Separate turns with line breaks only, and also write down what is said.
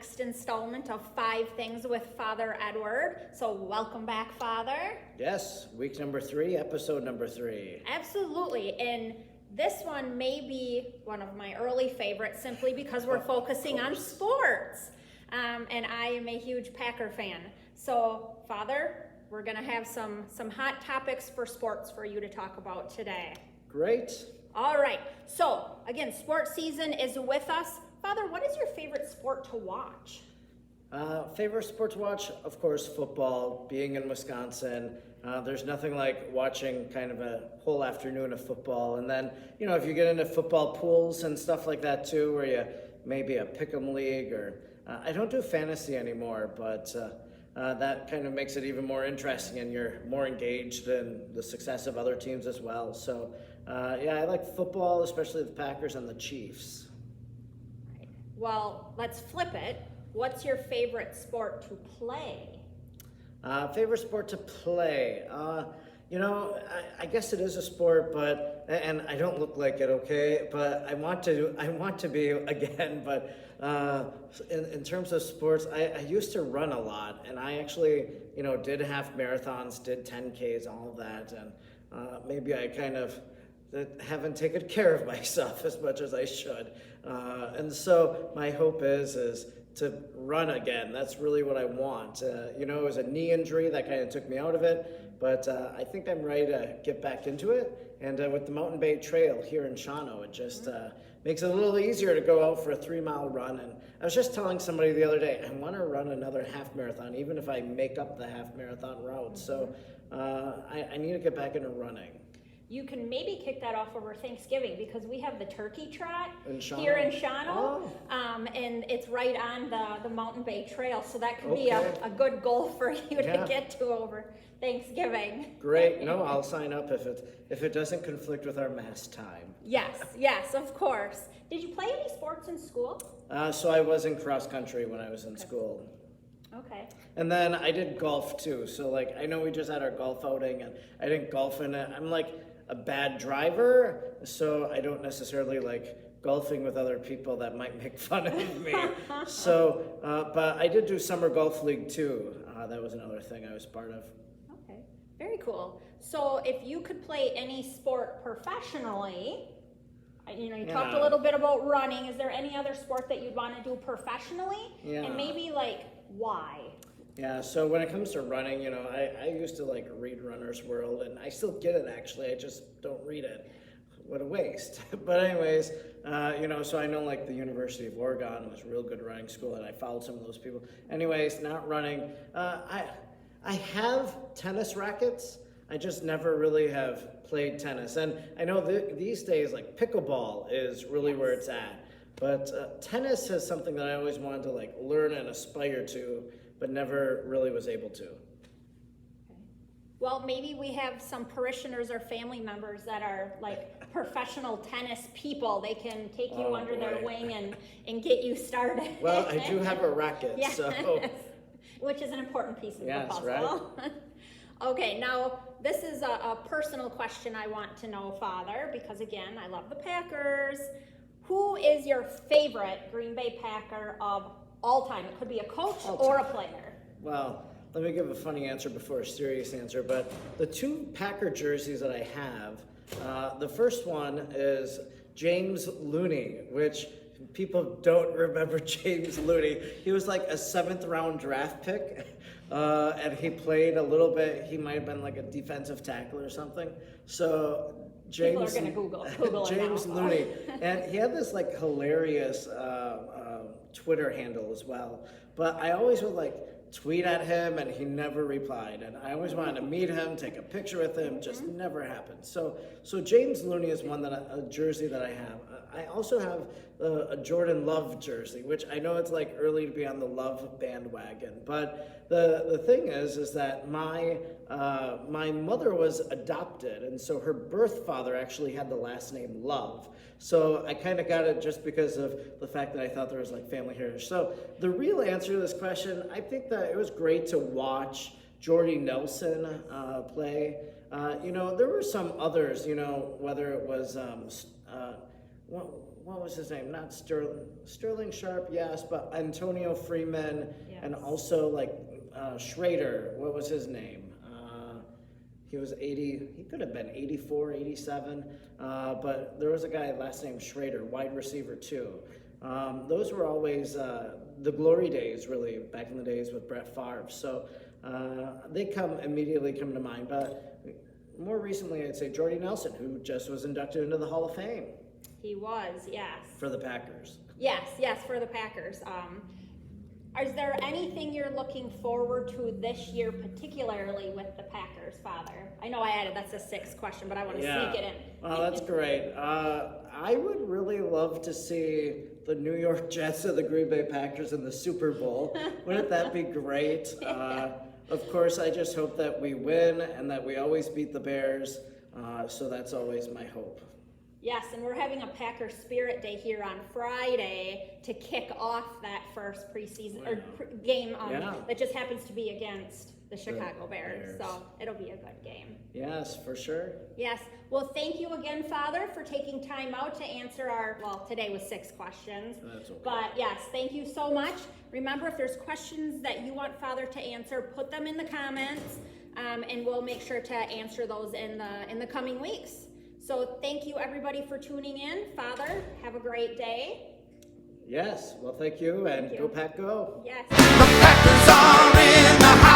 next installment of 5 Things with Father Edward. So welcome back, Father.
Yes, week number 3, episode number 3.
Absolutely. And this one may be one of my early favorites simply because we're focusing on sports. And I am a huge Packer fan. So, Father, we're going to have some hot topics for sports for you to talk about today.
Great.
All right. So, again, sports season is with us. Father, what is your favorite sport to watch?
Favorite sport to watch? Of course, football. Being in Wisconsin, there's nothing like watching kind of a whole afternoon of football. And then, if you get into football pools and stuff like that too, where you maybe a pick'em league or I don't do fantasy anymore, but that kind of makes it even more interesting and you're more engaged in the success of other teams as well. So, I like football, especially the Packers and the Chiefs.
Well, let's flip it. What's your favorite sport to play?
Favorite sport to play? I guess it is a sport, and I don't look like it, okay? But I want to be again. But in terms of sports, I used to run a lot, and I actually, did half marathons, did 10Ks, all of that, and maybe I kind of haven't taken care of myself as much as I should. And so my hope is to run again. That's really what I want. It was a knee injury that kind of took me out of it, but I think I'm ready to get back into it. And with the Mountain Bay Trail here in Shawano, it just makes it a little easier to go out for a 3-mile run. And I was just telling somebody the other day, I want to run another half marathon, even if I make up the half marathon route. So I need to get back into running.
You can maybe kick that off over Thanksgiving because we have the turkey trot
here
in Shawano, and it's right on the Mountain Bay Trail, so that could be a good goal for you to get to over Thanksgiving.
Great. No, I'll sign up if it doesn't conflict with our mass time.
Yes, of course. Did you play any sports in school?
So I was in cross country when I was in school.
Okay.
And then I did golf too. So I know we just had our golf outing and I didn't golf in it. I'm a bad driver, so I don't necessarily like golfing with other people that might make fun of me. So, but I did do summer golf league too. That was another thing I was part of.
Okay, very cool. So if you could play any sport professionally, you talked a little bit about running. Is there any other sport that you'd want to do professionally?
Yeah.
And maybe why?
Yeah, so when it comes to running, I used to read Runner's World, and I still get it actually, I just don't read it. What a waste. But anyways, so I know the University of Oregon was a real good running school, and I followed some of those people. Anyways, not running. I have tennis rackets, I just never really have played tennis. And I know these days, pickleball is really where it's at. But tennis is something that I always wanted to learn and aspire to, but never really was able to.
Okay. Well, maybe we have some parishioners or family members that are professional tennis people. They can take you under their wing and get you started.
Well, I do have a racket, so.
Which is an important piece of the puzzle.
Right?
Okay, now this is a personal question I want to know, Father, because again, I love the Packers. Who is your favorite Green Bay Packer of all time? It could be a coach or a player.
Well, let me give a funny answer before a serious answer, but the 2 Packer jerseys that I have, the first one is James Looney, which people don't remember James Looney. He was a 7th round draft pick, and he played a little bit. He might have been a defensive tackle or something. So James,
people are going to Google
James Looney, and he had this hilarious Twitter handle as well. But I always would tweet at him, and he never replied. And I always wanted to meet him, take a picture with him, just never happened. So James Looney is a jersey that I have. I also have a Jordan Love jersey, which I know it's early to be on the Love bandwagon. But the thing is that my mother was adopted, and so her birth father actually had the last name Love. So I kind of got it just because of the fact that I thought there was family heritage. So the real answer to this question, I think that it was great to watch Jordy Nelson play. There were some others, whether it was what was his name? Not Sterling Sharp, yes, but Antonio Freeman, and
Yes.
also like Schrader. What was his name? He was 80, he could have been 84, 87, but there was a guy last name Schrader, wide receiver too. Those were always the glory days, really, back in the days with Brett Favre. So they immediately come to mind. But more recently, I'd say Jordy Nelson, who just was inducted into the Hall of Fame
He was, yes.
for the Packers.
Yes, for the Packers. Is there anything you're looking forward to this year, particularly with the Packers, Father? I know I added that's a sixth question, but I want to sneak it in.
Well, that's great. I would really love to see the New York Jets or the Green Bay Packers in the Super Bowl. Wouldn't that be great? Of course, I just hope that we win and that we always beat the Bears. So that's always my hope.
Yes, and we're having a Packer Spirit Day here on Friday to kick off that first preseason game that just happens to be against the Chicago Bears. So it'll be a good game.
Yes, for sure.
Yes. Well, thank you again, Father, for taking time out to answer today was 6 questions.
That's okay.
But yes, thank you so much. Remember, if there's questions that you want Father to answer, put them in the comments, and we'll make sure to answer those in the coming weeks. So thank you, everybody, for tuning in. Father, have a great day.
Yes, well, thank you, and
Thank you.
go Pack Go.
Yes.
The Packers are in the house.